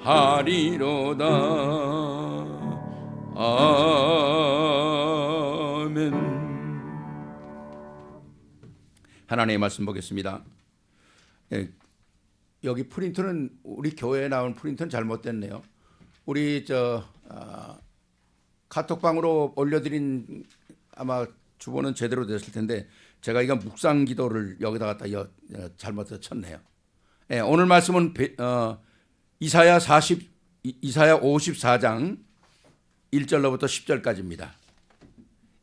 하리로다. 아멘. 하나님의 말씀 보겠습니다. 여기 프린트는 우리 교회에 나온 프린트는 잘못됐네요. 우리 카톡방으로 올려드린 아마 주보는 제대로 됐을 텐데 제가 이거 묵상 기도를 여기다 갖다 잘못해서 쳤네요. 오늘 말씀은 이사야 54장 1절로부터 10절까지입니다.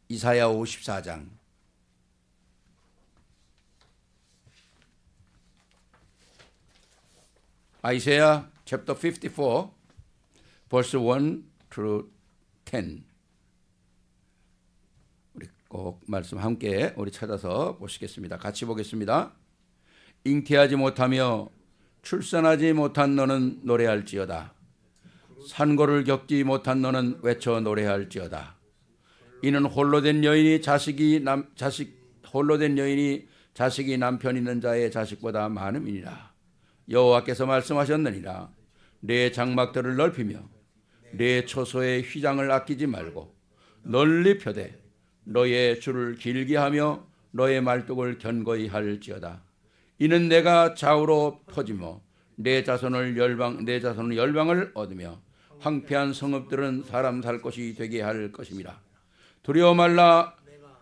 이사야 54장. Isaiah chapter 54 verse 1 through 10. 우리 꼭 말씀 함께 우리 찾아서 보시겠습니다. 같이 보겠습니다. 잉태하지 못하며 출산하지 못한 너는 노래할지어다. 산고를 겪지 못한 너는 외쳐 노래할지어다. 이는 홀로된 여인이 자식이 남편 있는 자의 자식보다 많음이니라. 여호와께서 말씀하셨느니라. 내 장막들을 넓히며 내 처소의 휘장을 아끼지 말고 널리 펴되 너의 줄을 길게 하며 너의 말뚝을 견고히 할지어다. 이는 내가 좌우로 퍼지며 내 자손을 열방을 얻으며 황폐한 성읍들은 사람 살 곳이 되게 할 것임이라. 두려워 말라.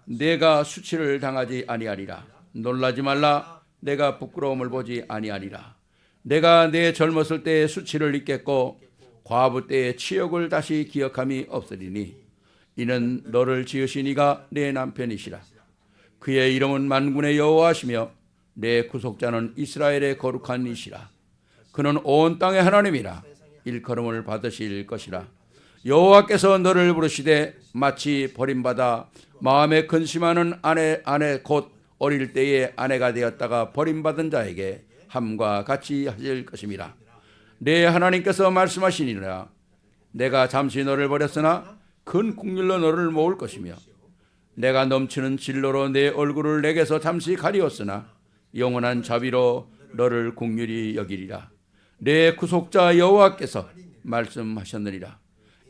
내가 수치를 당하지 아니하리라. 놀라지 말라. 내가 부끄러움을 보지 아니하리라. 내가 내 젊었을 때의 수치를 잊겠고 과부 때의 치욕을 다시 기억함이 없으리니 이는 너를 지으신 이가 내 남편이시라. 그의 이름은 만군의 여호와시며 내 구속자는 이스라엘의 거룩한 이시라. 그는 온 땅의 하나님이라. 일컬음을 받으실 것이라. 여호와께서 너를 부르시되 마치 버림받아 마음에 근심하는 아내 곧 어릴 때에 아내가 되었다가 버림받은 자에게 함과 같이 하실 것임이라. 내 하나님께서 말씀하시니라. 내가 잠시 너를 버렸으나 큰 국률로 너를 모을 것이며 내가 넘치는 진로로 내 얼굴을 내게서 잠시 가리웠으나 영원한 자비로 너를 긍휼히 여기리라. 내 구속자 여호와께서 말씀하셨느니라.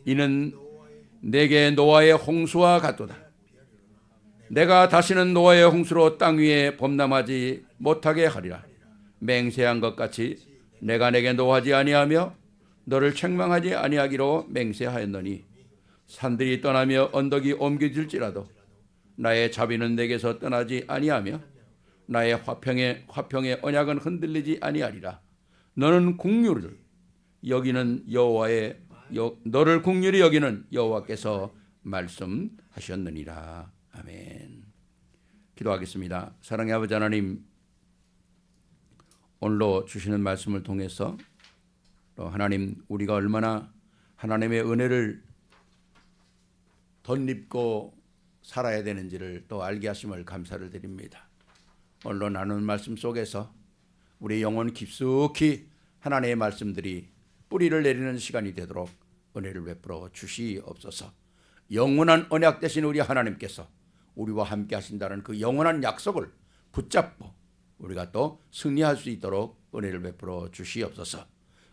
이는 내게 노아의 홍수와 같도다. 내가 다시는 노아의 홍수로 땅 위에 범람하지 못하게 하리라. 맹세한 것 같이 내가 내게 노하지 아니하며 너를 책망하지 아니하기로 맹세하였노니 산들이 떠나며 언덕이 옮겨질지라도 나의 자비는 내게서 떠나지 아니하며 나의 화평의 언약은 흔들리지 아니하리라. 너를 긍휼히 여기는 여호와께서 말씀하셨느니라. 아멘. 기도하겠습니다. 사랑의 아버지 하나님, 오늘로 주시는 말씀을 통해서 또 하나님, 우리가 얼마나 하나님의 은혜를 덧입고 살아야 되는지를 또 알게 하심을 감사를 드립니다. 오늘로 나누는 말씀 속에서 우리 영혼 깊숙이 하나님의 말씀들이 뿌리를 내리는 시간이 되도록 은혜를 베풀어 주시옵소서. 영원한 언약 되신 우리 하나님께서 우리와 함께 하신다는 그 영원한 약속을 붙잡고 우리가 또 승리할 수 있도록 은혜를 베풀어 주시옵소서.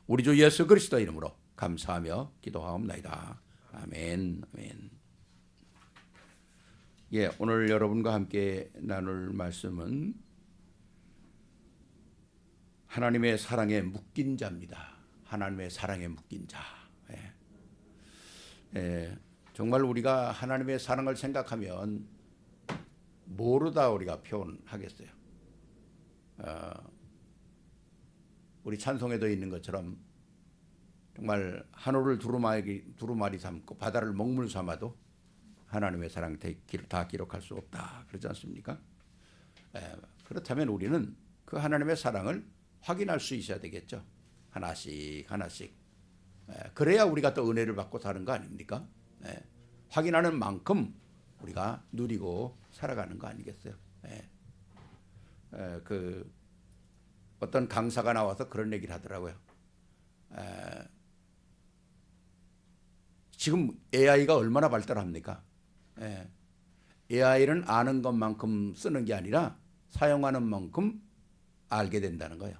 우리 주 예수 그리스도 이름으로 감사하며 기도하옵나이다. 아멘. 아멘. 오늘 여러분과 함께 나눌 말씀은 하나님의 사랑에 묶인 자입니다. 하나님의 사랑에 묶인 자. 정말 우리가 하나님의 사랑을 생각하면 모르다 우리가 표현하겠어요. 우리 찬송에도 있는 것처럼 정말 하늘을 두루마리 삼고 바다를 먹물 삼아도 하나님의 사랑 다 기록할 수 없다, 그렇지 않습니까? 그렇다면 우리는 그 하나님의 사랑을 확인할 수 있어야 되겠죠. 하나씩 그래야 우리가 또 은혜를 받고 사는 거 아닙니까? 확인하는 만큼 우리가 누리고 살아가는 거 아니겠어요? 어떤 강사가 나와서 그런 얘기를 하더라고요. 지금 AI가 얼마나 발달합니까? AI는 아는 것만큼 쓰는 게 아니라 사용하는 만큼 알게 된다는 거예요.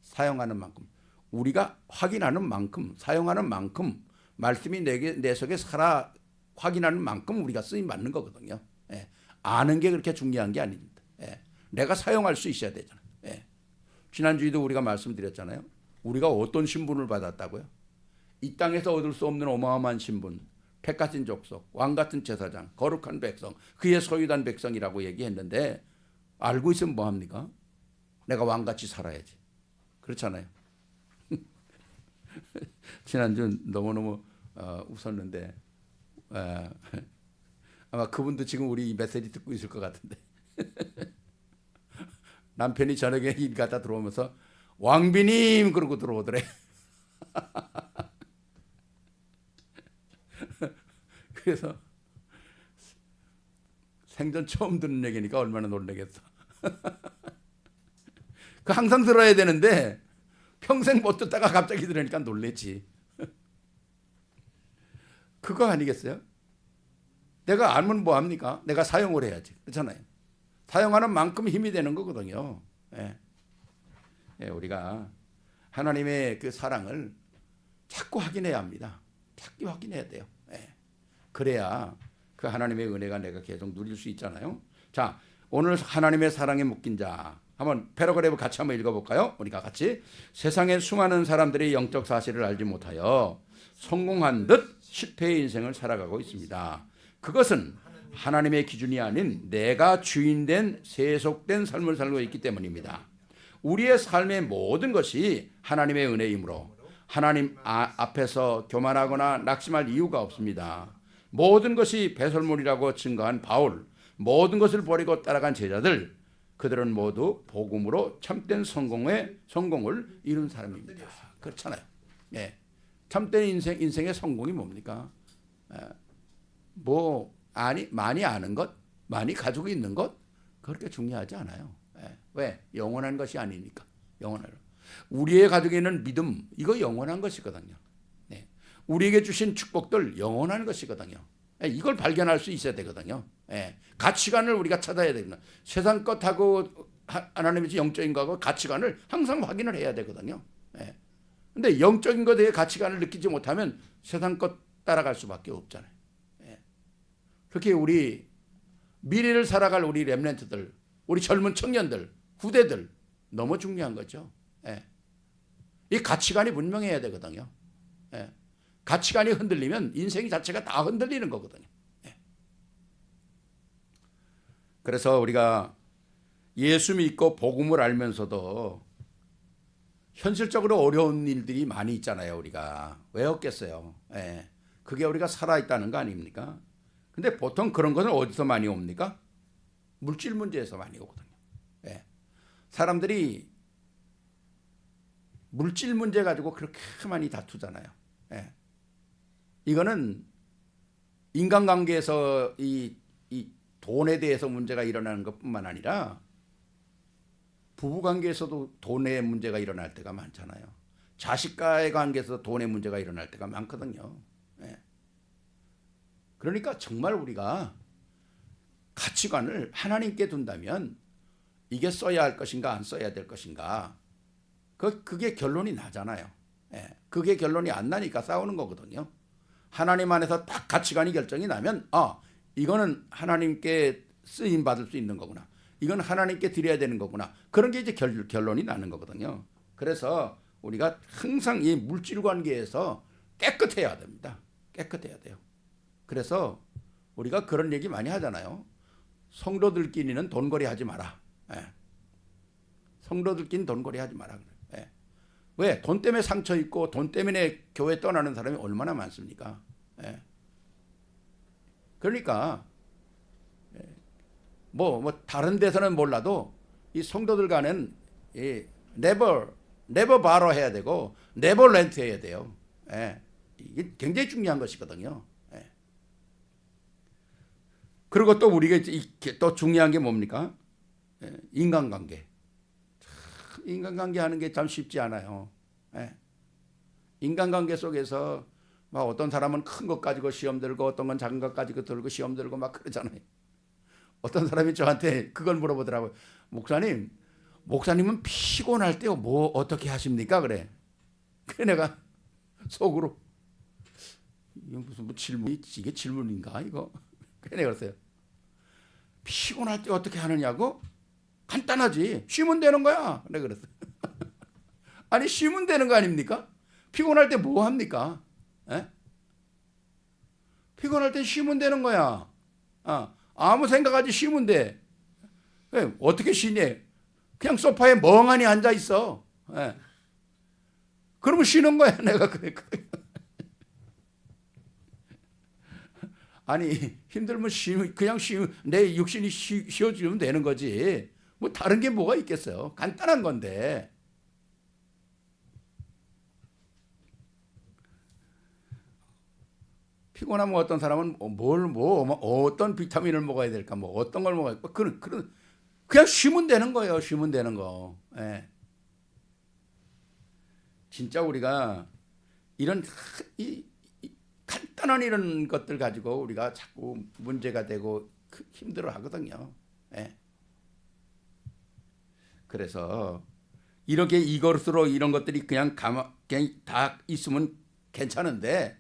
사용하는 만큼. 우리가 확인하는 만큼, 사용하는 만큼, 말씀이 내 속에 살아 확인하는 만큼 우리가 쓰임 받는 거거든요. 예. 아는 게 그렇게 중요한 게 아닙니다. 예. 내가 사용할 수 있어야 되잖아요. 예. 지난주에도 우리가 말씀드렸잖아요. 우리가 어떤 신분을 받았다고요? 이 땅에서 얻을 수 없는 어마어마한 신분, 백 같은 족속, 왕 같은 제사장, 거룩한 백성, 그의 소유단 백성이라고 얘기했는데 알고 있으면 뭐합니까? 내가 왕같이 살아야지. 그렇잖아요. 지난주 너무너무 웃었는데 아마 그분도 지금 우리 메시지 듣고 있을 것 같은데 남편이 저녁에 일 갔다 들어오면서 왕비님 그러고 들어오더래. 그래서 생전 처음 듣는 얘기니까 얼마나 놀라겠어. 그 항상 들어야 되는데 평생 못 듣다가 갑자기 들으니까 놀랬지. 그거 아니겠어요? 내가 알면 뭐합니까? 내가 사용을 해야지. 그렇잖아요. 사용하는 만큼 힘이 되는 거거든요. 예. 예, 우리가 하나님의 그 사랑을 자꾸 확인해야 합니다. 자꾸 확인해야 돼요. 예. 그래야 그 하나님의 은혜가 내가 계속 누릴 수 있잖아요. 자, 오늘 하나님의 사랑에 묶인 자 한번 패러그래프 같이 한번 읽어볼까요? 우리가 같이. 세상의 수많은 사람들이 영적 사실을 알지 못하여 성공한 듯 실패의 인생을 살아가고 있습니다. 그것은 하나님의 기준이 아닌 내가 주인된 세속된 삶을 살고 있기 때문입니다. 우리의 삶의 모든 것이 하나님의 은혜이므로 하나님 앞에서 교만하거나 낙심할 이유가 없습니다. 모든 것이 배설물이라고 증거한 바울, 모든 것을 버리고 따라간 제자들, 그들은 모두 복음으로 참된 성공을 이룬 사람입니다. 그렇잖아요. 예. 참된 인생의 성공이 뭡니까? 많이 아는 것, 많이 가지고 있는 것, 그렇게 중요하지 않아요. 예. 왜? 영원한 것이 아니니까. 우리의 가지고 있는 믿음, 이거 영원한 것이거든요. 예. 우리에게 주신 축복들, 영원한 것이거든요. 예. 이걸 발견할 수 있어야 되거든요. 예. 가치관을 우리가 찾아야 되거든요. 세상 것하고 하나님의 영적인 것하고 가치관을 항상 확인을 해야 되거든요. 예. 근데 영적인 것에 가치관을 느끼지 못하면 세상 것 따라갈 수밖에 없잖아요. 예. 그렇게 우리 미래를 살아갈 우리 렘넌트들, 우리 젊은 청년들, 후대들 너무 중요한 거죠. 예. 이 가치관이 분명해야 되거든요. 예. 가치관이 흔들리면 인생 자체가 다 흔들리는 거거든요. 예. 그래서 우리가 예수 믿고 복음을 알면서도 현실적으로 어려운 일들이 많이 있잖아요. 우리가 왜 없겠어요? 예. 그게 우리가 살아있다는 거 아닙니까? 근데 보통 그런 것은 어디서 많이 옵니까? 물질 문제에서 많이 오거든요. 예. 사람들이 물질 문제 가지고 그렇게 많이 다투잖아요. 예. 이거는 인간관계에서 이 돈에 대해서 문제가 일어나는 것뿐만 아니라 부부관계에서도 돈의 문제가 일어날 때가 많잖아요. 자식과의 관계에서 돈의 문제가 일어날 때가 많거든요. 예. 그러니까 정말 우리가 가치관을 하나님께 둔다면 이게 써야 할 것인가 안 써야 될 것인가 그게 결론이 나잖아요. 예. 그게 결론이 안 나니까 싸우는 거거든요. 하나님 안에서 딱 가치관이 결정이 나면 이거는 하나님께 쓰임 받을 수 있는 거구나. 이건 하나님께 드려야 되는 거구나. 그런 게 이제 결론이 나는 거거든요. 그래서 우리가 항상 이 물질 관계에서 깨끗해야 됩니다. 깨끗해야 돼요. 그래서 우리가 그런 얘기 많이 하잖아요. 성도들끼리는 돈거리 하지 마라. 예. 성도들끼리는 돈거리 하지 마라. 예. 왜? 돈 때문에 상처 있고 돈 때문에 교회 떠나는 사람이 얼마나 많습니까? 예. 그러니까 다른 데서는 몰라도 이 성도들 간은 never borrow 해야 되고 never rent 해야 돼요. 예. 이게 굉장히 중요한 것이거든요. 예. 그리고 또 우리가 또 중요한 게 뭡니까? 예. 인간관계. 인간관계 하는 게 참 쉽지 않아요. 예. 인간관계 속에서 막 어떤 사람은 큰 것 가지고 시험 들고 어떤 건 작은 것 가지고 들고 시험 들고 막 그러잖아요. 어떤 사람이 저한테 그걸 물어보더라고요. 목사님은 피곤할 때 뭐 어떻게 하십니까? 그래. 그래 내가 속으로 이게 무슨 뭐 질문이 이게 질문인가 이거? 그래 내가 그랬어요. 피곤할 때 어떻게 하느냐고? 간단하지. 쉬면 되는 거야. 내가 그랬어요. 아니 쉬면 되는 거 아닙니까? 피곤할 때 뭐 합니까? 에? 피곤할 때 쉬면 되는 거야. 아무 생각하지 쉬면 돼. 어떻게 쉬니? 그냥 소파에 멍하니 앉아 있어. 그러면 쉬는 거야. 내가 그랬거든. 아니 힘들면 그냥 내 육신이 쉬어주면 되는 거지. 뭐 다른 게 뭐가 있겠어요. 간단한 건데. 피곤하면 어떤 사람은 어떤 비타민을 먹어야 될까, 뭐 어떤 걸 먹어야 될까, 그냥 쉬면 되는 거예요. 쉬면 되는 거. 예. 진짜 우리가 이런 간단한 이런 것들 가지고 우리가 자꾸 문제가 되고 힘들어 하거든요. 예. 그래서 이렇게 이것으로 이런 것들이 그냥 다 있으면 괜찮은데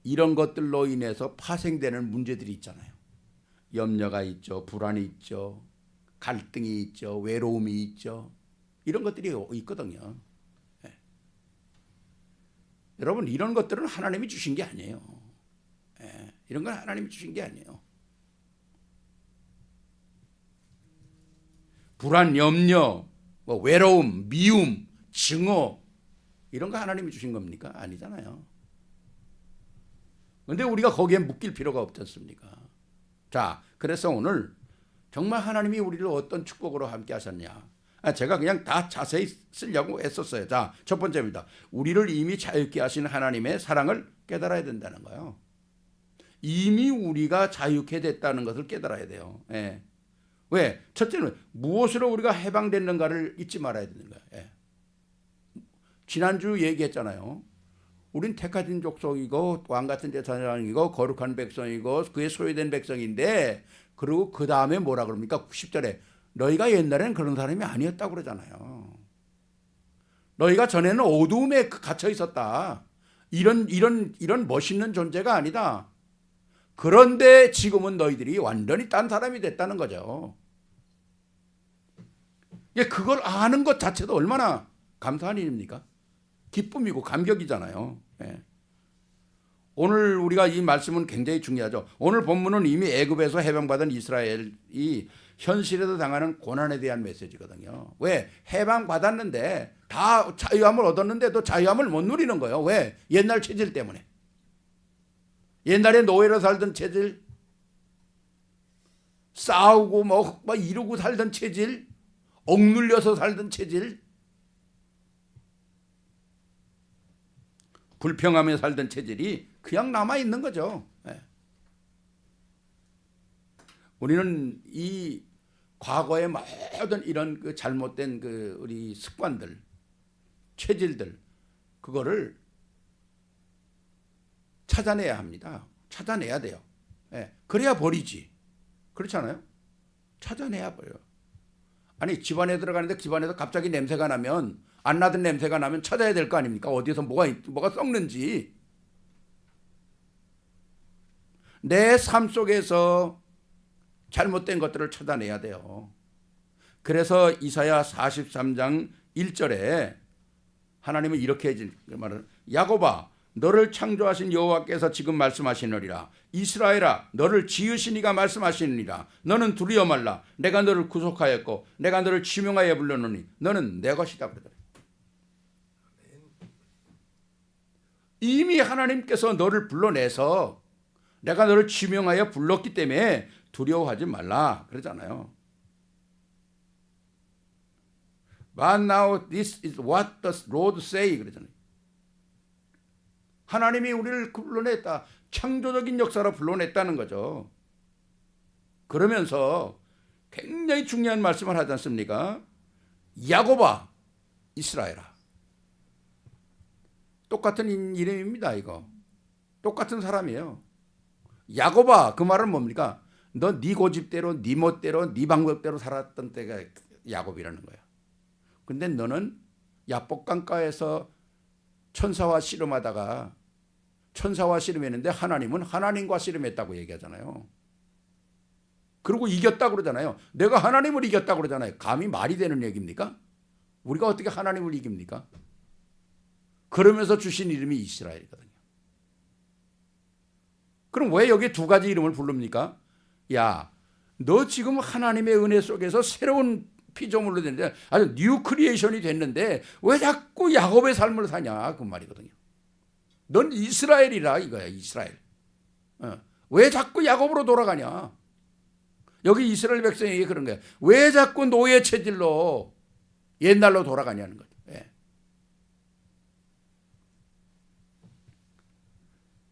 이런 것들로 인해서 파생되는 문제들이 있잖아요. 염려가 있죠. 불안이 있죠. 갈등이 있죠. 외로움이 있죠. 이런 것들이 있거든요. 네. 여러분 이런 것들은 하나님이 주신 게 아니에요. 네. 이런 건 하나님이 주신 게 아니에요. 불안, 염려, 뭐 외로움, 미움, 증오 이런 거 하나님이 주신 겁니까? 아니잖아요. 그런데 우리가 거기에 묶일 필요가 없지 않습니까? 자, 그래서 오늘 정말 하나님이 우리를 어떤 축복으로 함께 하셨냐? 제가 그냥 다 자세히 쓰려고 했었어요. 자, 첫 번째입니다. 우리를 이미 자유케 하신 하나님의 사랑을 깨달아야 된다는 거예요. 이미 우리가 자유케 됐다는 것을 깨달아야 돼요. 예. 왜? 첫째는 무엇으로 우리가 해방됐는가를 잊지 말아야 되는 거예요. 예. 지난주 얘기했잖아요. 우린 택하신 족속이고 왕같은 제사장이고 거룩한 백성이고 그의 소유된 백성인데, 그리고 그 다음에 뭐라 그럽니까? 10절에 너희가 옛날에는 그런 사람이 아니었다고 그러잖아요. 너희가 전에는 어두움에 갇혀 있었다. 이런 멋있는 존재가 아니다. 그런데 지금은 너희들이 완전히 딴 사람이 됐다는 거죠. 그걸 아는 것 자체도 얼마나 감사한 일입니까? 기쁨이고 감격이잖아요. 예. 오늘 우리가 이 말씀은 굉장히 중요하죠. 오늘 본문은 이미 애굽에서 해방받은 이스라엘이 현실에서 당하는 고난에 대한 메시지거든요. 왜? 해방받았는데 다 자유함을 얻었는데도 자유함을 못 누리는 거예요. 왜? 옛날 체질 때문에. 옛날에 노예로 살던 체질, 싸우고 뭐 이루고 살던 체질, 억눌려서 살던 체질, 불평하며 살던 체질이 그냥 남아있는 거죠. 네. 우리는 이 과거의 모든 이런 그 잘못된 우리 습관들, 체질들, 그거를 찾아내야 합니다. 찾아내야 돼요. 네. 그래야 버리지. 그렇지 않아요? 찾아내야 버려요. 아니 집안에 들어가는데 집안에서 갑자기 냄새가 나면, 안 나던 냄새가 나면 찾아야 될 거 아닙니까? 어디서 뭐가 썩는지. 내 삶 속에서 잘못된 것들을 찾아내야 돼요. 그래서 이사야 43장 1절에 하나님은 이렇게 말을, 야곱아 너를 창조하신 여호와께서 지금 말씀하시느니라. 이스라엘아 너를 지으신 이가 말씀하시느니라. 너는 두려워 말라. 내가 너를 구속하였고 내가 너를 지명하여 불렀노니 너는 내 것이다. 그러더라. 이미 하나님께서 너를 불러내서 내가 너를 지명하여 불렀기 때문에 두려워하지 말라 그러잖아요. But now this is what the Lord say 그러잖아요. 하나님이 우리를 불러냈다. 창조적인 역사로 불러냈다는 거죠. 그러면서 굉장히 중요한 말씀을 하지 않습니까? 야곱아 이스라엘아. 똑같은 이름입니다. 이거 똑같은 사람이에요. 야곱아 그 말은 뭡니까? 너 네 고집대로 네 멋대로 네 방법대로 살았던 때가 야곱이라는 거야. 근데 너는 야복강가에서 천사와 씨름하다가 천사와 씨름했는데 하나님은 하나님과 씨름했다고 얘기하잖아요. 그리고 이겼다고 그러잖아요. 내가 하나님을 이겼다고 그러잖아요. 감히 말이 되는 얘기입니까? 우리가 어떻게 하나님을 이깁니까? 그러면서 주신 이름이 이스라엘이거든요. 그럼 왜 여기 두 가지 이름을 부릅니까? 야, 너 지금 하나님의 은혜 속에서 새로운 피조물로 됐는데 아주 뉴 크리에이션이 됐는데 왜 자꾸 야곱의 삶을 사냐 그 말이거든요. 넌 이스라엘이라 이거야. 이스라엘. 왜 자꾸 야곱으로 돌아가냐. 여기 이스라엘 백성에게 그런 거야. 왜 자꾸 노예 체질로 옛날로 돌아가냐는 거죠. 예.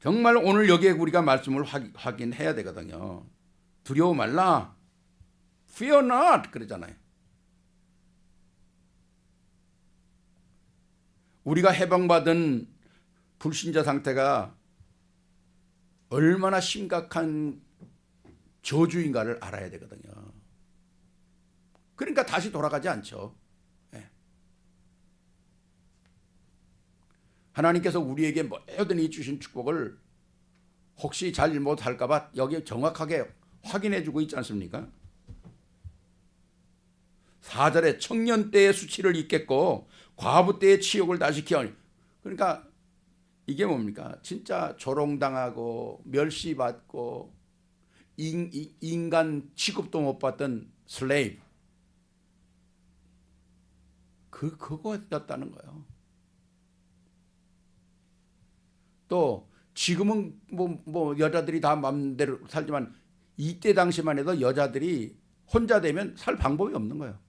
정말 오늘 여기에 우리가 말씀을 확인해야 되거든요. 두려워 말라. Fear not 그러잖아요. 우리가 해방받은 불신자 상태가 얼마나 심각한 저주인가를 알아야 되거든요. 그러니까 다시 돌아가지 않죠. 네. 하나님께서 우리에게 모든 주신 축복을 혹시 잘못할까 봐 여기 정확하게 확인해 주고 있지 않습니까? 4절에 청년 때의 수치를 잊겠고 과부 때의 치욕을 다시 기억하니. 그러니까 이게 뭡니까? 진짜 조롱당하고 멸시받고 인간 취급도 못 받던 슬레이브. 그거였다는 거예요. 또 지금은 뭐 여자들이 다 마음대로 살지만 이때 당시만 해도 여자들이 혼자 되면 살 방법이 없는 거예요.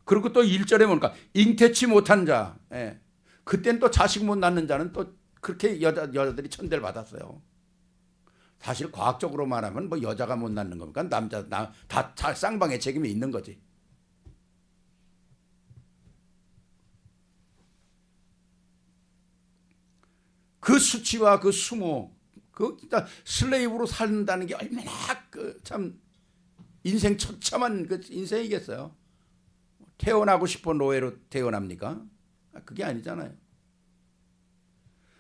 그리고 또 1절에 보니까 잉태치 못한 자. 예. 그땐 또 자식 못 낳는 자는 또 그렇게 여자들이 천대를 받았어요. 사실 과학적으로 말하면 뭐 여자가 못 낳는 겁니까? 남자 다 쌍방의 책임이 있는 거지. 그 수치와 그 수모, 그 진짜 슬레이브로 산다는 게 얼마나 참 인생 처참한 그 인생이겠어요. 태어나고 싶어 노예로 태어납니까? 그게 아니잖아요.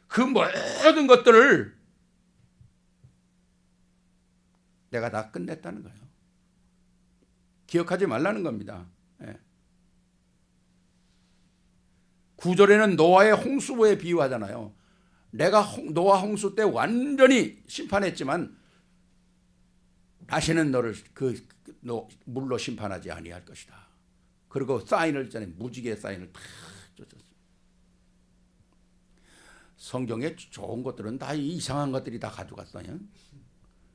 그 모든 것들을 내가 다 끝냈다는 거예요. 기억하지 말라는 겁니다. 9절에는 노아의 홍수에 비유하잖아요. 내가 노아 홍수 때 완전히 심판했지만 다시는 너를 물로 심판하지 아니할 것이다. 그리고 사인을 전에 무지개 사인을 다 줬었어요. 성경에 좋은 것들은 다 이상한 것들이 다 가져갔어요.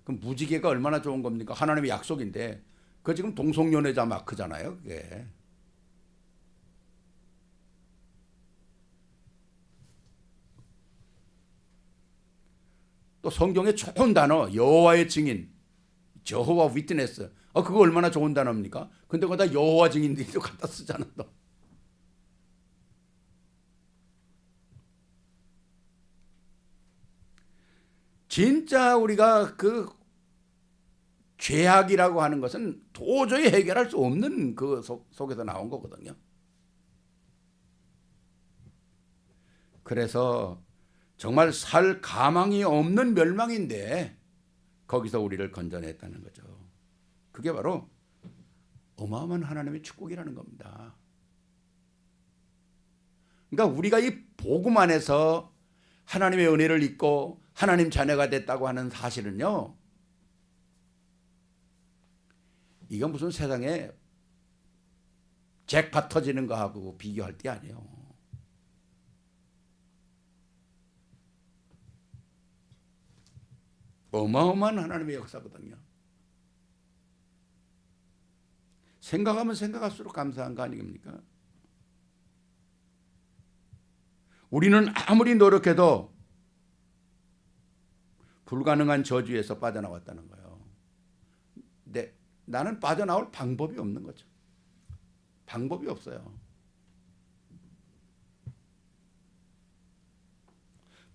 그럼 무지개가 얼마나 좋은 겁니까? 하나님의 약속인데 그 지금 동성연애자 마크잖아요. 그게. 또 성경에 좋은 단어 여호와의 증인, 여호와 위트네스. 그거 얼마나 좋은 단어입니까? 근데 그거 다 여호와 증인들이 또 갖다 쓰잖아. 또. 진짜 우리가 그 죄악이라고 하는 것은 도저히 해결할 수 없는 그 속에서 나온 거거든요. 그래서 정말 살 가망이 없는 멸망인데 거기서 우리를 건져냈다는 거죠. 그게 바로 어마어마한 하나님의 축복이라는 겁니다. 그러니까 우리가 이 복음 안에서 하나님의 은혜를 입고 하나님 자녀가 됐다고 하는 사실은요, 이건 무슨 세상에 잭팟 터지는 거하고 비교할 게 아니에요. 어마어마한 하나님의 역사거든요. 생각하면 생각할수록 감사한 거 아닙니까? 우리는 아무리 노력해도 불가능한 저주에서 빠져나왔다는 거예요. 근데 나는 빠져나올 방법이 없는 거죠. 방법이 없어요.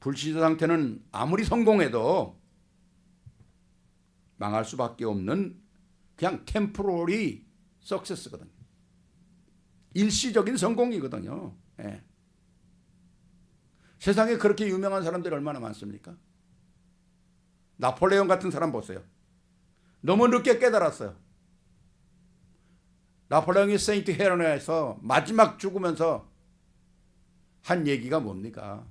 불신자 상태는 아무리 성공해도 망할 수밖에 없는 그냥 템포러리 석세스거든요. 일시적인 성공이거든요. 예. 세상에 그렇게 유명한 사람들이 얼마나 많습니까? 나폴레옹 같은 사람 보세요. 너무 늦게 깨달았어요. 나폴레옹이 세인트 헬레나에서 마지막 죽으면서 한 얘기가 뭡니까?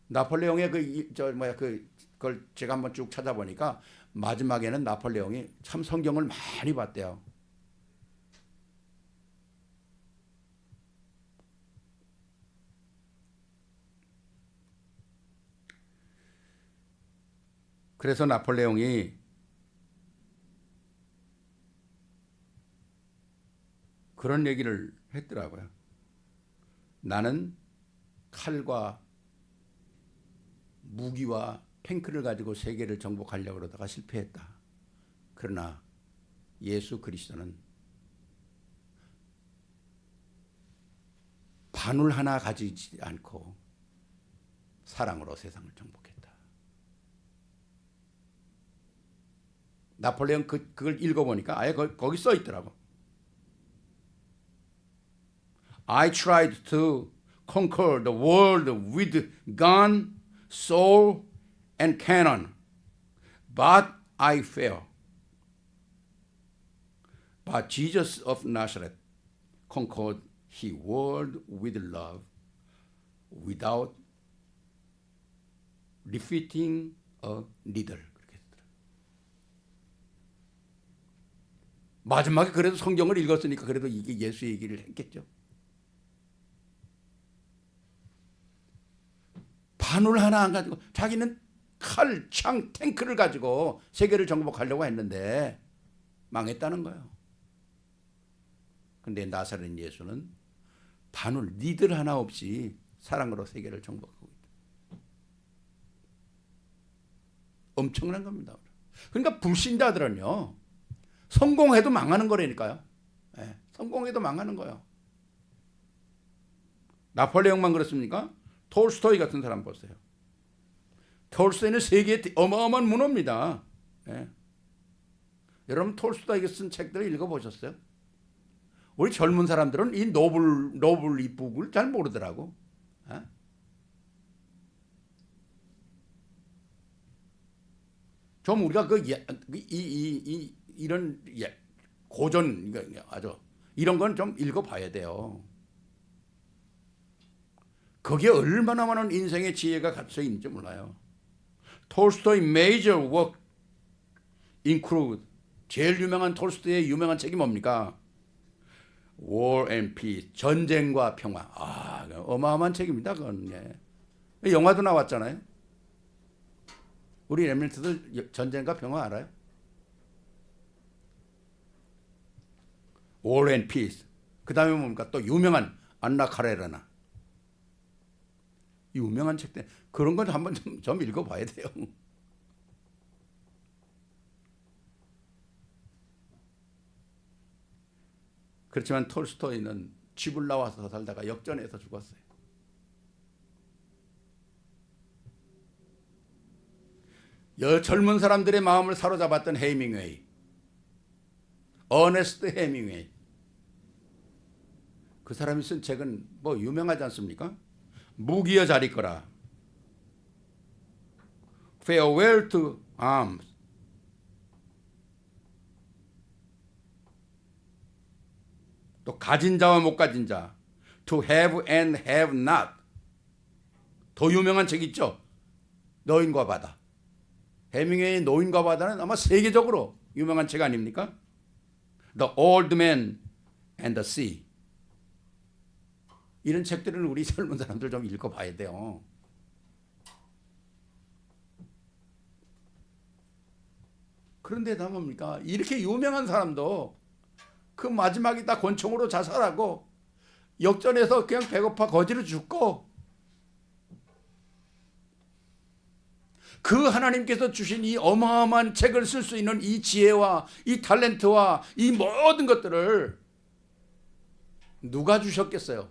나폴레옹의 그걸 제가 한번 쭉 찾아보니까 마지막에는 나폴레옹이 참 성경을 많이 봤대요. 그래서 나폴레옹이 그런 얘기를 했더라고요. 나는 칼과 무기와 탱크를 가지고 세계를 정복하려고 그러다가 실패했다. 그러나 예수 그리스도는 바늘 하나 가지지 않고 사랑으로 세상을 정복했다. 나폴레옹 그걸 읽어보니까 아예 거기 써 있더라고. I tried to conquer the world with gun, sword, and cannon, but I failed. But Jesus of Nazareth conquered his world with love, without defeating a needle. 마지막에 그래도 성경을 읽었으니까 그래도 이게 예수 얘기를 했겠죠. 바늘 하나 안 가지고 자기는 칼, 창, 탱크를 가지고 세계를 정복하려고 했는데 망했다는 거예요. 근데 나사렛 예수는 바늘, 니들 하나 없이 사랑으로 세계를 정복하고 있다. 엄청난 겁니다. 그러니까 불신자들은요, 성공해도 망하는 거라니까요. 네, 성공해도 망하는 거예요. 나폴레옹만 그렇습니까? 톨스토이 같은 사람 보세요. 톨스토이는 세계의 어마어마한 문호입니다. 네. 여러분 톨스토이가 쓴 책들을 읽어보셨어요? 우리 젊은 사람들은 이 노블 이 북을 잘 모르더라고. 네? 좀 우리가 이런 고전 아주 이런 건 좀 읽어봐야 돼요. 거기에 얼마나 많은 인생의 지혜가 갇혀 있는지 몰라요. 톨스토이 major work include 제일 유명한 톨스토이의 유명한 책이 뭡니까? War and Peace, 전쟁과 평화. 어마어마한 책입니다. 그건. 예. 영화도 나왔잖아요. 우리 렘넌트들 전쟁과 평화 알아요? War and Peace. 그 다음에 뭡니까? 또 유명한 안나 카레라나. 유명한 책들. 그런 건 한번 좀 읽어봐야 돼요. 그렇지만 톨스토이는 집을 나와서 살다가 역전해서 죽었어요. 젊은 사람들의 마음을 사로잡았던 헤밍웨이, 어네스트 헤밍웨이. 그 사람이 쓴 책은 뭐 유명하지 않습니까? 무기여 잘 있거라, Farewell to Arms, 또 가진 자와 못 가진 자, To Have and Have Not. 더 유명한 책 있죠? 노인과 바다. 해밍웨이의 노인과 바다는 아마 세계적으로 유명한 책 아닙니까? The Old Man and the Sea. 이런 책들은 우리 젊은 사람들 좀 읽어봐야 돼요. 그런데 다 뭡니까? 이렇게 유명한 사람도 그 마지막에 다 권총으로 자살하고 역전해서 그냥 배고파 거지로 죽고, 그 하나님께서 주신 이 어마어마한 책을 쓸 수 있는 이 지혜와 이 탤런트와 이 모든 것들을 누가 주셨겠어요?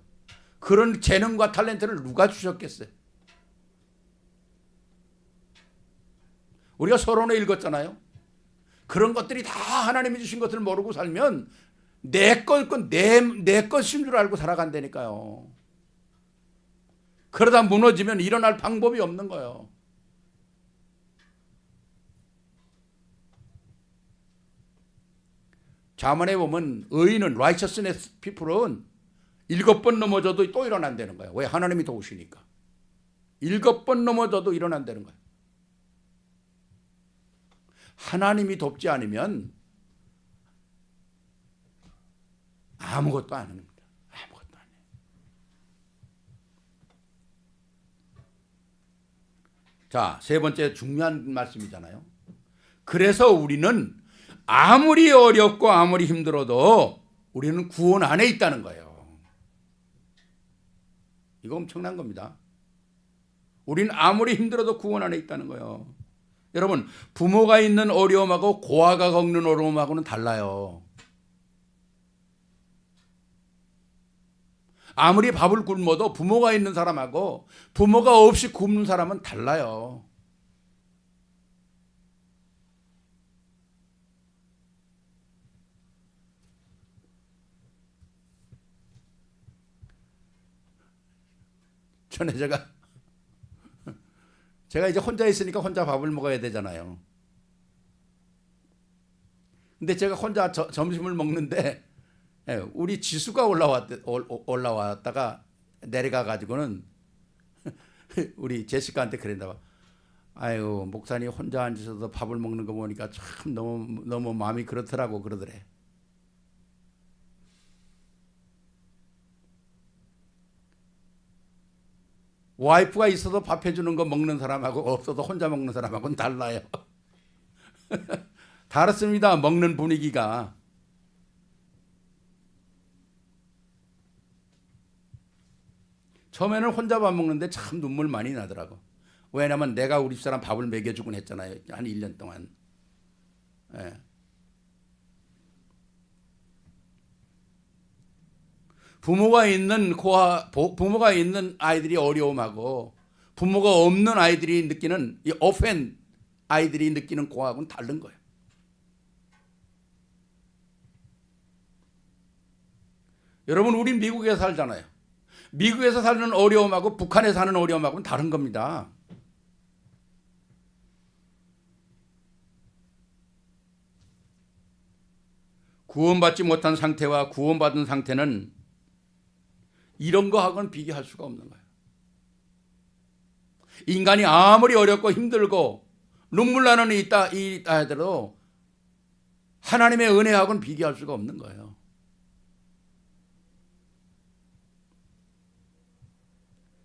그런 재능과 탤런트를 누가 주셨겠어요? 우리가 서론에 읽었잖아요. 그런 것들이 다 하나님이 주신 것을 모르고 살면 내 것인 줄 알고 살아간다니까요. 그러다 무너지면 일어날 방법이 없는 거예요. 잠언에 보면 의인은 righteousness people은 7번 넘어져도 또 일어난다는 거예요. 왜? 하나님이 도우시니까. 7번 넘어져도 일어난다는 거예요. 하나님이 돕지 않으면 아무것도 안 하는 겁니다. 아무것도 안 해요. 자, 세 번째 중요한 말씀이잖아요. 그래서 우리는 아무리 어렵고 아무리 힘들어도 우리는 구원 안에 있다는 거예요. 이거 엄청난 겁니다. 우리는 아무리 힘들어도 구원 안에 있다는 거예요. 여러분, 부모가 있는 어려움하고 고아가 겪는 어려움하고는 달라요. 아무리 밥을 굶어도 부모가 있는 사람하고 부모가 없이 굶는 사람은 달라요. 전에 제가 이제 혼자 있으니까 혼자 밥을 먹어야 되잖아요. 근데 제가 혼자 점심을 먹는데 우리 지수가 올라왔다가 내려가 가지고는 우리 제시카한테 그랬나 봐. 아유, 목사님 혼자 앉으셔서 밥을 먹는 거 보니까 참 너무 마음이 그렇더라고 그러더래. 와이프가 있어도 밥 해주는 거 먹는 사람하고 없어도 혼자 먹는 사람하고는 달라요. 다릅니다. 먹는 분위기가. 처음에는 혼자 밥 먹는데 참 눈물 많이 나더라고. 왜냐면 내가 우리 사람 밥을 먹여주곤 했잖아요. 한 1년 동안. 예. 부모가 있는 아이들이 어려움하고 부모가 없는 아이들이 느끼는 이 오펜 아이들이 느끼는 고하고는 다른 거예요. 여러분, 우린 미국에 살잖아요. 미국에서 사는 어려움하고 북한에 사는 어려움하고는 다른 겁니다. 구원받지 못한 상태와 구원받은 상태는 이런 거하고는 비교할 수가 없는 거예요. 인간이 아무리 어렵고 힘들고 눈물 나는 일이 있다 하더라도 하나님의 은혜하고는 비교할 수가 없는 거예요.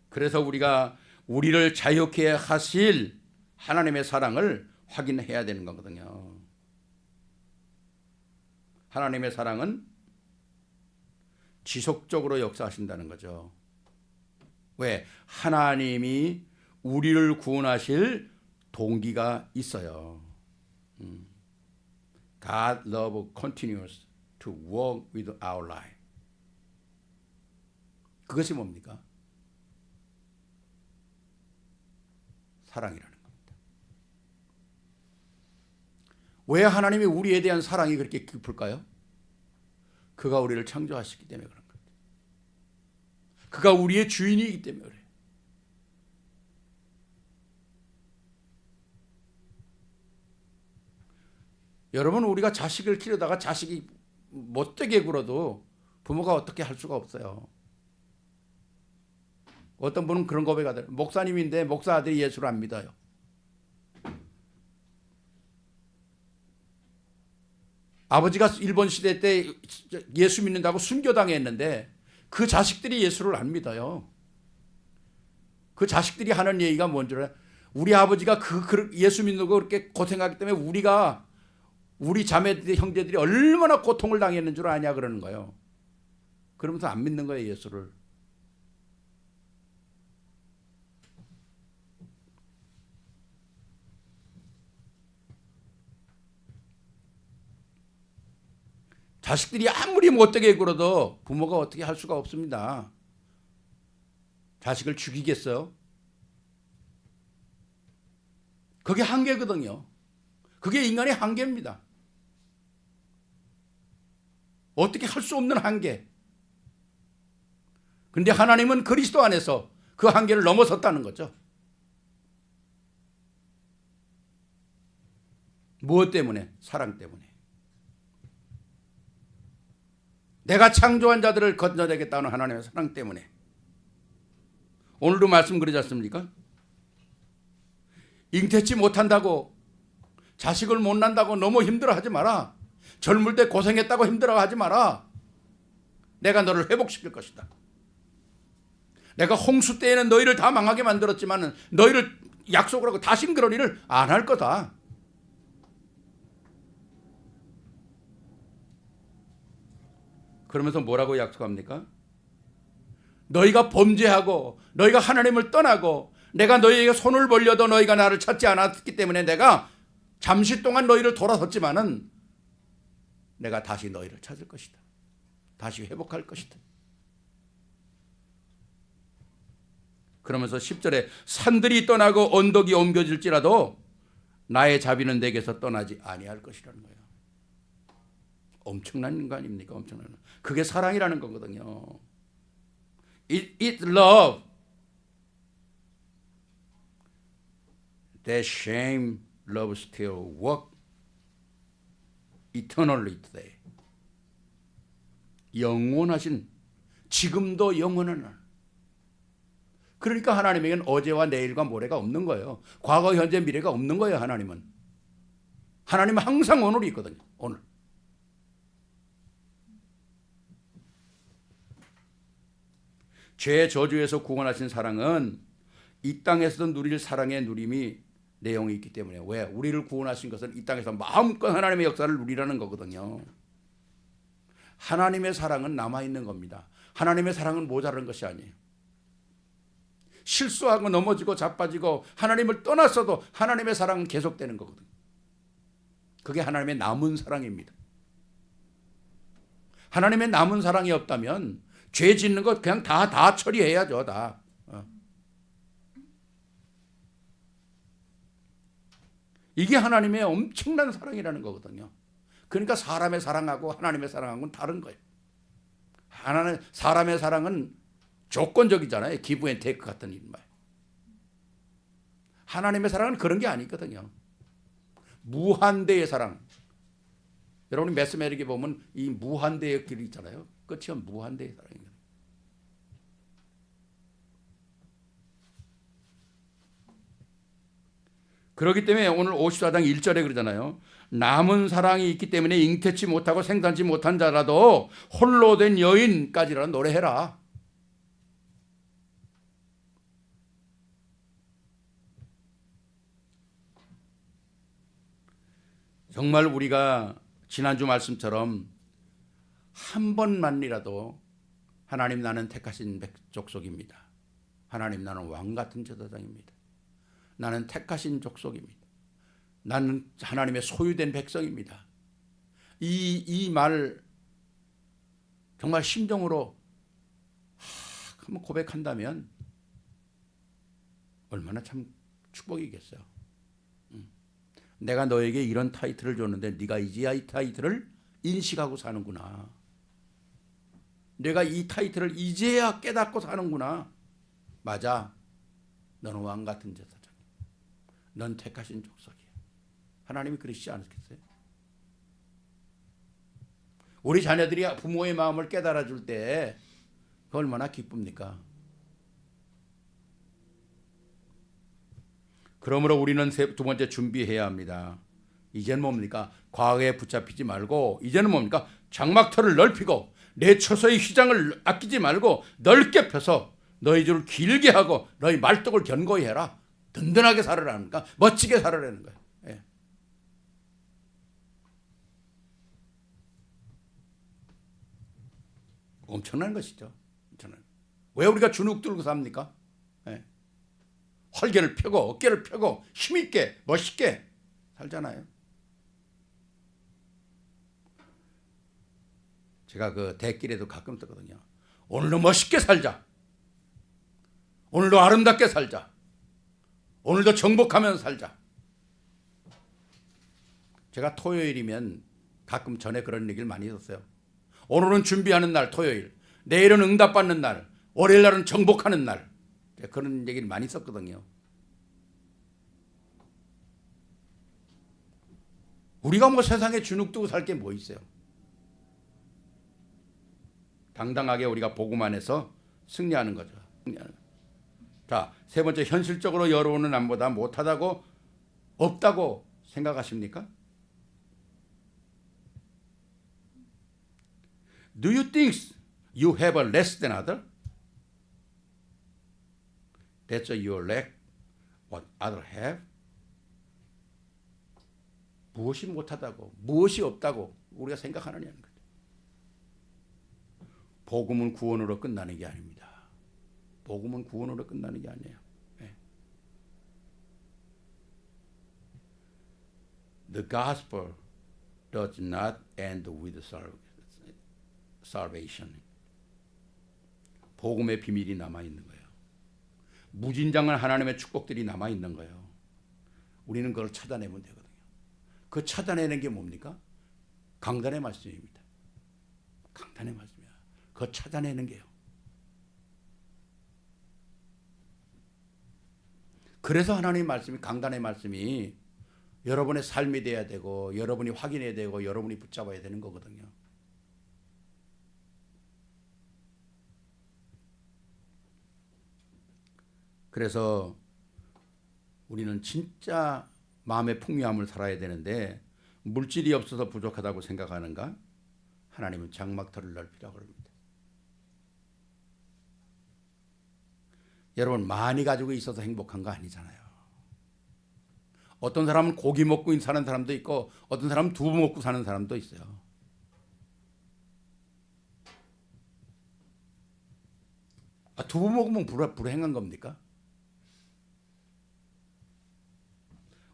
그래서 우리가 우리를 자유케 하실 하나님의 사랑을 확인해야 되는 거거든요. 하나님의 사랑은 지속적으로 역사하신다는 거죠. 왜? 하나님이 우리를 구원하실 동기가 있어요. God love continues to work with our life. 그것이 뭡니까? 사랑이라는 겁니다. 왜 하나님이 우리에 대한 사랑이 그렇게 깊을까요? 그가 우리를 창조하셨기 때문에 그런 겁니다. 그가 우리의 주인이기 때문에 그래요. 여러분, 우리가 자식을 키우다가 자식이 못되게 굴어도 부모가 어떻게 할 수가 없어요. 어떤 분은 그런 고백하더라고요. 목사님인데 목사 아들이 예수를 안 믿어요. 아버지가 일본 시대 때 예수 믿는다고 순교당했는데 그 자식들이 예수를 안 믿어요. 그 자식들이 하는 얘기가 뭔 줄 알아요? 우리 아버지가 예수 믿는 거 그렇게 고생하기 때문에 우리 자매들이 형제들이 얼마나 고통을 당했는 줄 아냐 그러는 거예요. 그러면서 안 믿는 거예요, 예수를. 자식들이 아무리 못되게 굴어도 부모가 어떻게 할 수가 없습니다. 자식을 죽이겠어요? 그게 한계거든요. 그게 인간의 한계입니다. 어떻게 할 수 없는 한계. 근데 하나님은 그리스도 안에서 그 한계를 넘어섰다는 거죠. 무엇 때문에? 사랑 때문에. 내가 창조한 자들을 건져내겠다는 하나님의 사랑 때문에. 오늘도 말씀 그러지 않습니까? 잉태치 못한다고, 자식을 못 낳는다고 너무 힘들어하지 마라. 젊을 때 고생했다고 힘들어하지 마라. 내가 너를 회복시킬 것이다. 내가 홍수 때에는 너희를 다 망하게 만들었지만 너희를 약속을 하고 다신 그런 일을 안 할 거다. 그러면서 뭐라고 약속합니까? 너희가 범죄하고 너희가 하나님을 떠나고 내가 너희에게 손을 벌려도 너희가 나를 찾지 않았기 때문에 내가 잠시 동안 너희를 돌아섰지만은 내가 다시 너희를 찾을 것이다. 다시 회복할 것이다. 그러면서 10절에 산들이 떠나고 언덕이 옮겨질지라도 나의 자비는 내게서 떠나지 아니할 것이라는 거예요. 엄청난 거 아닙니까? 엄청난. 그게 사랑이라는 거거든요. It love. That shame love still work eternally today. 영원하신, 지금도 영원한 하나님. 그러니까 하나님에게는 어제와 내일과 모레가 없는 거예요. 과거, 현재, 미래가 없는 거예요. 하나님은 항상 오늘이 있거든요. 오늘. 죄의 저주에서 구원하신 사랑은 이 땅에서도 누릴 사랑의 누림이 내용이 있기 때문에. 왜? 우리를 구원하신 것은 이 땅에서 마음껏 하나님의 역사를 누리라는 거거든요. 하나님의 사랑은 남아있는 겁니다. 하나님의 사랑은 모자란 것이 아니에요. 실수하고 넘어지고 자빠지고 하나님을 떠났어도 하나님의 사랑은 계속되는 거거든요. 그게 하나님의 남은 사랑입니다. 하나님의 남은 사랑이 없다면 죄 짓는 것 그냥 다 처리해야죠. 다. 이게 하나님의 엄청난 사랑이라는 거거든요. 그러니까 사람의 사랑하고 하나님의 사랑하고는 다른 거예요. 사람의 사랑은 조건적이잖아요. 기브 앤 테이크 같은 말. 하나님의 사랑은 그런 게 아니거든요. 무한대의 사랑. 여러분이 메스메릭에 보면 이 무한대의 길이 있잖아요. 끝이 무한대의 사랑입니다. 그렇기 때문에 오늘 54장 1절에 그러잖아요. 남은 사랑이 있기 때문에 잉태치 못하고 생산치 못한 자라도 홀로 된 여인까지라 노래해라. 정말 우리가 지난주 말씀처럼 한 번만이라도 하나님 나는 택하신 족속입니다. 하나님 나는 왕 같은 제사장입니다. 나는 택하신 족속입니다. 나는 하나님의 소유된 백성입니다. 이 말 정말 심정으로 한번 고백한다면 얼마나 참 축복이겠어요. 내가 너에게 이런 타이틀을 줬는데 네가 이제야 이 타이틀을 인식하고 사는구나. 내가 이 타이틀을 이제야 깨닫고 사는구나. 맞아. 너는 왕 같은 제사장. 넌 택하신 족속이야. 하나님이 그러시지 않겠어요? 우리 자녀들이 부모의 마음을 깨달아 줄 때 그 얼마나 기쁩니까? 그러므로 우리는 두 번째 준비해야 합니다. 이제는 뭡니까? 과거에 붙잡히지 말고 이제는 뭡니까? 장막터를 넓히고 내 처소의 휘장을 아끼지 말고 넓게 펴서 너희 줄을 길게 하고 너희 말뚝을 견고히 해라. 든든하게 살으라는 거야. 멋지게 살으라는 거야. 예. 엄청난 것이죠. 왜 우리가 주눅 들고 삽니까? 예. 활개를 펴고 어깨를 펴고 힘있게 멋있게 살잖아요. 제가 그 대길에도 가끔 뜨거든요. 오늘도 멋있게 살자. 오늘도 아름답게 살자. 오늘도 정복하면서 살자. 제가 토요일이면 가끔 전에 그런 얘기를 많이 했었어요. 오늘은 준비하는 날 토요일, 내일은 응답받는 날, 월요일 날은 정복하는 날. 그런 얘기를 많이 썼거든요. 우리가 뭐 세상에 주눅 두고 살 게 뭐 있어요. 당당하게 우리가 복음 안에서 승리하는 거죠. 자, 세 번째, 현실적으로 여러분은 남보다 못하다고 없다고 생각하십니까? Do you think you have a less than other? That's your lack what other have? 무엇이 못하다고, 무엇이 없다고 우리가 생각하느냐는 거죠. 복음은 구원으로 끝나는 게 아닙니다. 복음은 구원으로 끝나는 게 아니에요. 네. The gospel does not end with salvation. 복음의 비밀이 남아있는 거예요. 무진장한 하나님의 축복들이 남아있는 거예요. 우리는 그걸 찾아내면 되거든요. 그 찾아내는 게 뭡니까? 강단의 말씀입니다. 강단의 말씀이야. 그거 찾아내는 게요. 그래서 하나님의 말씀이, 강단의 말씀이 여러분의 삶이 돼야 되고, 여러분이 확인해야 되고, 여러분이 붙잡아야 되는 거거든요. 그래서 우리는 진짜 마음의 풍요함을 살아야 되는데, 물질이 없어서 부족하다고 생각하는가? 하나님은 장막터를 넓히라고 합니다. 여러분, 많이 가지고 있어서 행복한 거 아니잖아요. 어떤 사람은 고기 먹고 사는 사람도 있고, 어떤 사람은 두부 먹고 사는 사람도 있어요. 두부 먹으면 불행한 겁니까?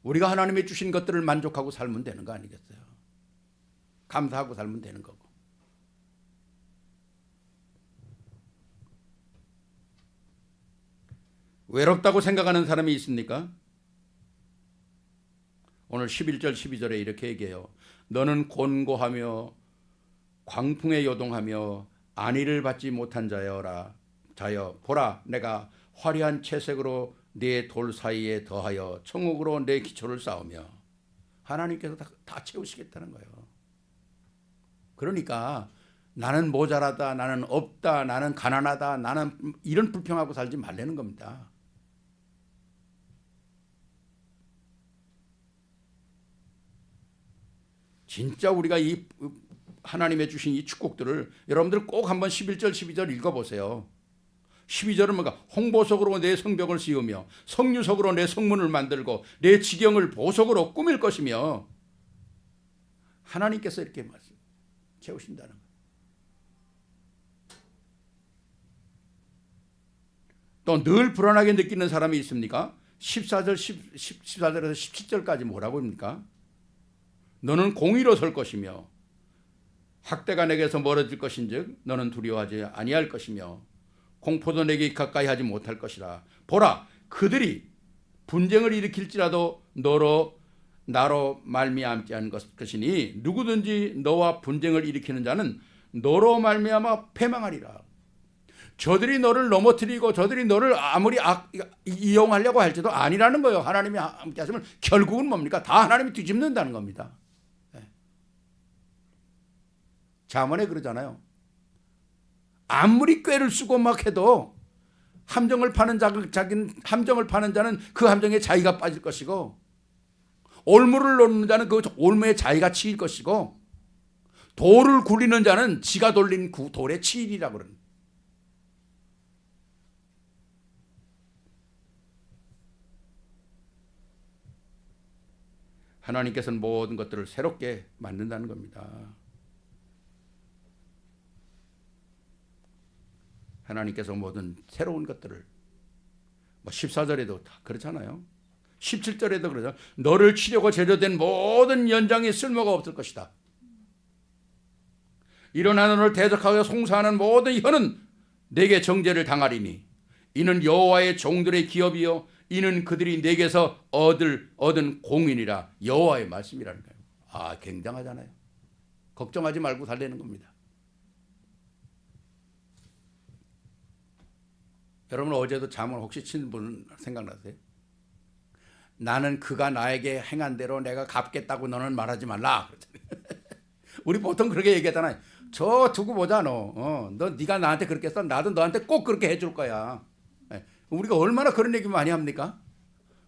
우리가 하나님이 주신 것들을 만족하고 살면 되는 거 아니겠어요? 감사하고 살면 되는 거고. 외롭다고 생각하는 사람이 있습니까? 오늘 11절 12절에 이렇게 얘기해요. 너는 곤고하며 광풍에 요동하며 안위를 받지 못한 자여 보라, 내가 화려한 채색으로 네 돌 사이에 더하여 청옥으로 내 기초를 쌓으며. 하나님께서 다 채우시겠다는 거예요. 그러니까 나는 모자라다, 나는 없다, 나는 가난하다, 나는 이런 불평하고 살지 말라는 겁니다. 진짜 우리가 이 하나님의 주신 이 축복들을 여러분들 꼭 한번 11절 12절 읽어보세요. 12절은 뭔가 홍보석으로 내 성벽을 씌우며 성류석으로 내 성문을 만들고 내 지경을 보석으로 꾸밀 것이며. 하나님께서 이렇게 말씀 채우신다는 거예요. 또 늘 불안하게 느끼는 사람이 있습니까? 14절에서 17절까지 뭐라고 합니까? 너는 공의로 설 것이며 학대가 내게서 멀어질 것인즉 너는 두려워하지 아니할 것이며 공포도 내게 가까이 하지 못할 것이라. 보라, 그들이 분쟁을 일으킬지라도 나로 말미암지 않은 것이니 누구든지 너와 분쟁을 일으키는 자는 너로 말미암아 패망하리라. 저들이 너를 넘어뜨리고 저들이 너를 아무리 이용하려고 할지도 아니라는 거예요. 하나님이 함께 하시면 결국은 뭡니까? 다 하나님이 뒤집는다는 겁니다. 잠언에 그러잖아요. 아무리 꾀를 쓰고 막 해도 함정을 파는 자는 그 함정에 자기가 빠질 것이고, 올무를 놓는 자는 그 올무에 자기가 치일 것이고, 돌을 굴리는 자는 지가 돌린 그 돌에 치이리라고 그러는. 하나님께서는 모든 것들을 새롭게 만든다는 겁니다. 하나님께서 모든 새로운 것들을 14절에도 다 그렇잖아요. 17절에도 그러죠. 너를 치려고 제조된 모든 연장이 쓸모가 없을 것이다. 일어나 너를 대적하여 송사하는 모든 혀는 내게 정죄를 당하리니 이는 여호와의 종들의 기업이요 이는 그들이 내게서 얻은 공인이라. 여호와의 말씀이라는 거예요. 굉장하잖아요. 걱정하지 말고 살려는 겁니다. 여러분 어제도 잠을 혹시 친 분 생각나세요? 나는 그가 나에게 행한 대로 내가 갚겠다고 너는 말하지 말라. 우리 보통 그렇게 얘기하잖아요. 저 두고 보자 너. 너 네가 나한테 그렇게 했어. 나도 너한테 꼭 그렇게 해줄 거야. 우리가 얼마나 그런 얘기 많이 합니까?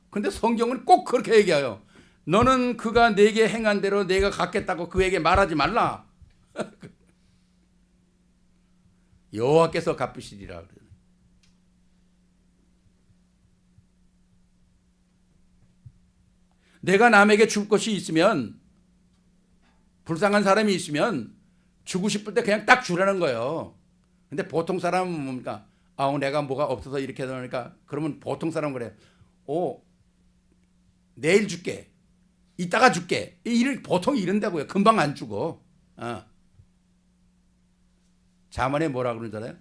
근데 성경은 꼭 그렇게 얘기해요. 너는 그가 내게 행한 대로 내가 갚겠다고 그에게 말하지 말라. 여호와께서 갚으시리라. 내가 남에게 줄 것이 있으면, 불쌍한 사람이 있으면 주고 싶을 때 그냥 딱 주라는 거예요. 근데 보통 사람은 뭡니까? 내가 뭐가 없어서 이렇게 하니까, 그러면 보통 사람은 그래요. 내일 줄게. 이따가 줄게. 보통 이런다고요. 금방 안 주고. 자문에 뭐라 그러잖아요.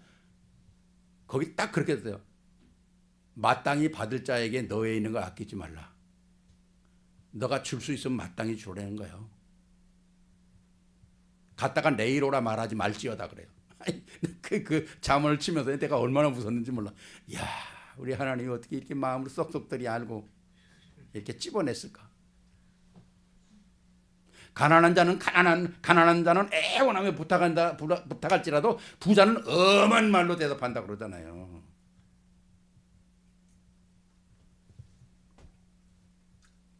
거기 딱 그렇게 했어요. 마땅히 받을 자에게 너에 있는 걸 아끼지 말라. 너가 줄 수 있으면 마땅히 주라는 거예요. 갔다가 내일 오라 말하지 말지어다 그래요. 그 자문을 치면서 내가 얼마나 웃었는지 몰라. 야, 우리 하나님이 어떻게 이렇게 마음으로 쏙쏙들이 알고 이렇게 찝어냈을까? 가난한 자는 애원하며 부탁할지라도 부자는 엄한 말로 대답한다 그러잖아요.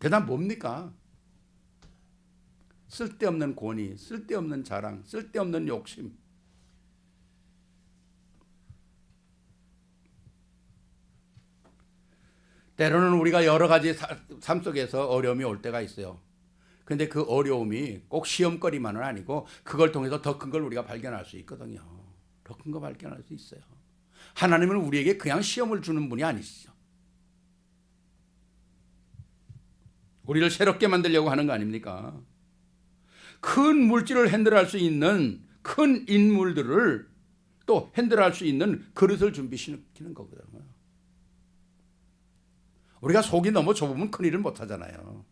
대답 뭡니까? 쓸데없는 권위, 쓸데없는 자랑, 쓸데없는 욕심. 때로는 우리가 여러 가지 삶 속에서 어려움이 올 때가 있어요. 근데 그 어려움이 꼭 시험거리만은 아니고 그걸 통해서 더 큰 걸 우리가 발견할 수 있거든요. 더 큰 거 발견할 수 있어요. 하나님은 우리에게 그냥 시험을 주는 분이 아니시죠. 우리를 새롭게 만들려고 하는 거 아닙니까? 큰 물질을 핸들할 수 있는 큰 인물들을 또 핸들할 수 있는 그릇을 준비시키는 거거든요. 우리가 속이 너무 좁으면 큰 일을 못 하잖아요.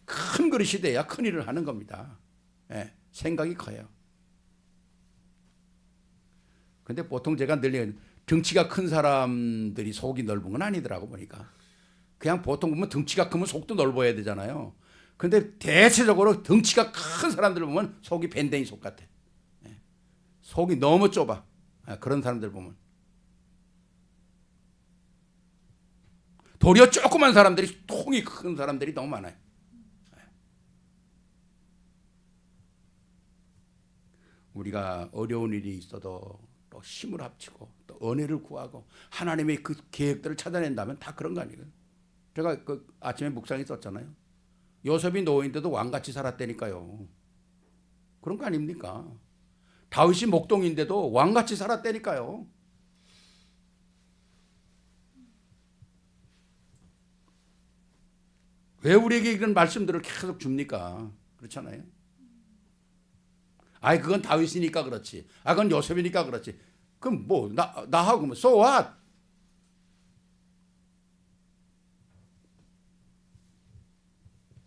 큰 그릇이 돼야 큰 일을 하는 겁니다. 생각이 커요. 근데 보통 제가 늘 덩치가 큰 사람들이 속이 넓은 건 아니더라고 보니까. 그냥 보통 보면 덩치가 크면 속도 넓어야 되잖아요. 근데 대체적으로 덩치가 큰 사람들 보면 속이 밴댕이 속 같아. 속이 너무 좁아. 그런 사람들 보면. 도리어 조그만 사람들이, 통이 큰 사람들이 너무 많아요. 우리가 어려운 일이 있어도 또 힘을 합치고 또 은혜를 구하고 하나님의 그 계획들을 찾아낸다면 다 그런 거 아니에요. 제가 그 아침에 묵상에 썼잖아요. 요셉이 노예인데도 왕같이 살았다니까요. 그런 거 아닙니까? 다윗이 목동인데도 왕같이 살았다니까요. 왜 우리에게 이런 말씀들을 계속 줍니까? 그렇잖아요. 그건 다윗이니까 그렇지. 그건 요셉이니까 그렇지. 그럼 뭐 나하고 뭐 so what?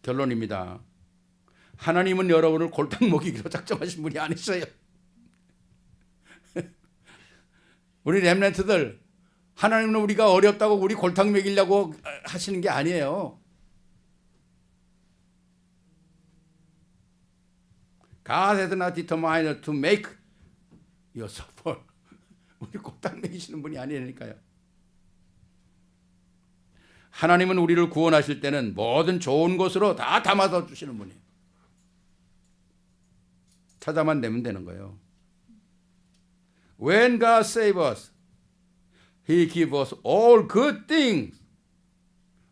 결론입니다. 하나님은 여러분을 골탕 먹이기로 작정하신 분이 아니셔요. 우리 렘넌트들, 하나님은 우리가 어렵다고 우리 골탕 먹이려고 하시는 게 아니에요. God has not determined to make you suffer. 우리 골탕 먹이시는 분이 아니니까요. 하나님은 우리를 구원하실 때는 모든 좋은 것으로 다 담아서 주시는 분이에요. 찾아만 내면 되는 거예요. When God saves us, He gives us all good things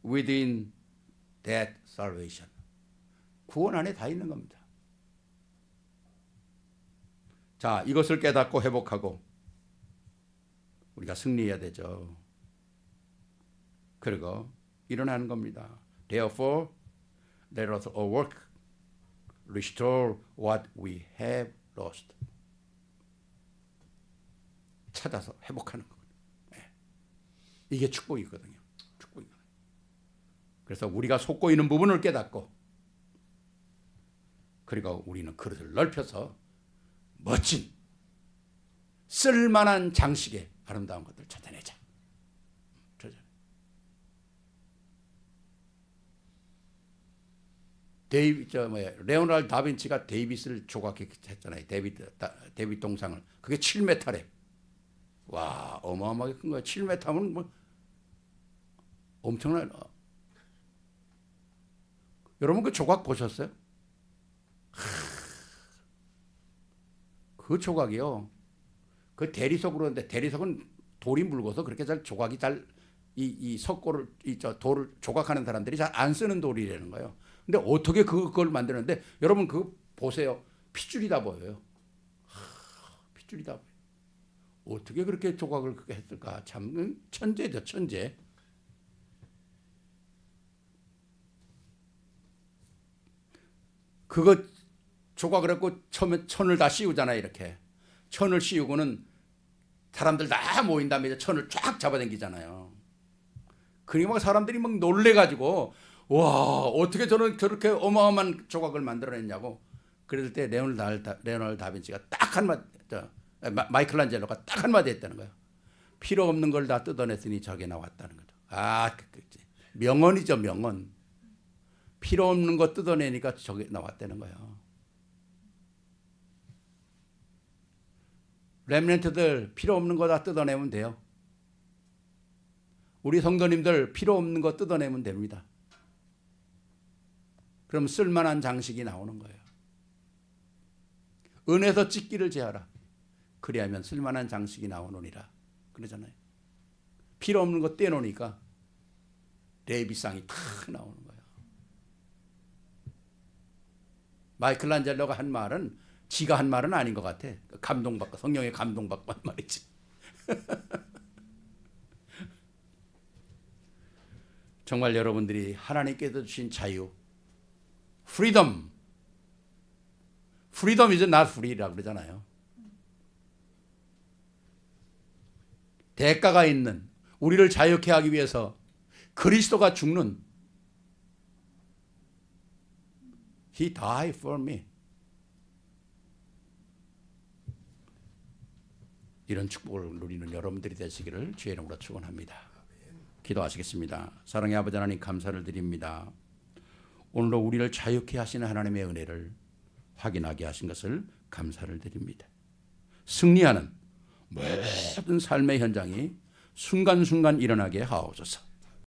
within that salvation. 구원 안에 다 있는 겁니다. 자, 이것을 깨닫고 회복하고 우리가 승리해야 되죠. 그리고 일어나는 겁니다. Therefore, let us work, restore what we have lost. 찾아서 회복하는 거거든요. 이게 축복이거든요. 축복이거든요. 그래서 우리가 속고 있는 부분을 깨닫고, 그리고 우리는 그릇을 넓혀서 멋진 쓸만한 장식에 아름다운 것들 찾아내자. 레오나르도 다빈치가 데이빗을 조각했잖아요. 데이빗 동상을. 그게 7m래. 와, 어마어마하게 큰 거야. 7m면 뭐 엄청나요. 여러분 그 조각 보셨어요? 그 조각이요. 그 대리석으로 했는데 대리석은 돌이 묽어서 그렇게 잘 조각이 잘 이 석고를 돌을 조각하는 사람들이 잘 안 쓰는 돌이라는 거예요. 근데 어떻게 그걸 만드는데 여러분 그거 보세요. 핏줄이 다 보여요. 핏줄이 다 보여요. 어떻게 그렇게 조각을 그렇게 했을까? 참 천재죠, 천재. 그거 조각을 했고 처음에 천을 다 씌우잖아요. 이렇게 천을 씌우고는 사람들 다 모인 다음에 이제 천을 쫙 잡아당기잖아요. 그러니까 막 사람들이 막 놀래가지고 와, 어떻게 저는 저렇게 어마어마한 조각을 만들어냈냐고. 그랬을 때 레오나르도 다빈치가 딱 한마디, 마이클란젤로가 딱 한마디 했다는 거예요. 필요 없는 걸 다 뜯어냈으니 저게 나왔다는 거죠. 명언이죠, 명언. 필요 없는 거 뜯어내니까 저게 나왔다는 거예요. 렘넌트들 필요 없는 거 다 뜯어내면 돼요. 우리 성도님들 필요 없는 거 뜯어내면 됩니다. 그럼 쓸만한 장식이 나오는 거예요. 은에서 찢기를 제하라. 그리하면 쓸만한 장식이 나오느니라. 그러잖아요. 필요 없는 거 떼놓으니까 레위상이 탁 나오는 거예요. 마이클란젤로가 한 말은 지가 한 말은 아닌 것 같아. 감동받고 성령의 감동받고 한 말이지. 정말 여러분들이 하나님께서 주신 자유, freedom is not free라고 그러잖아요. 대가가 있는, 우리를 자유케 하기 위해서 그리스도가 죽는, He died for me. 이런 축복을 누리는 여러분들이 되시기를 주의 이름으로 축원합니다. 기도하시겠습니다. 사랑의 아버지 하나님 감사를 드립니다. 오늘도 우리를 자유케 하시는 하나님의 은혜를 확인하게 하신 것을 감사를 드립니다. 승리하는 모든 삶의 현장이 순간순간 일어나게 하옵소서.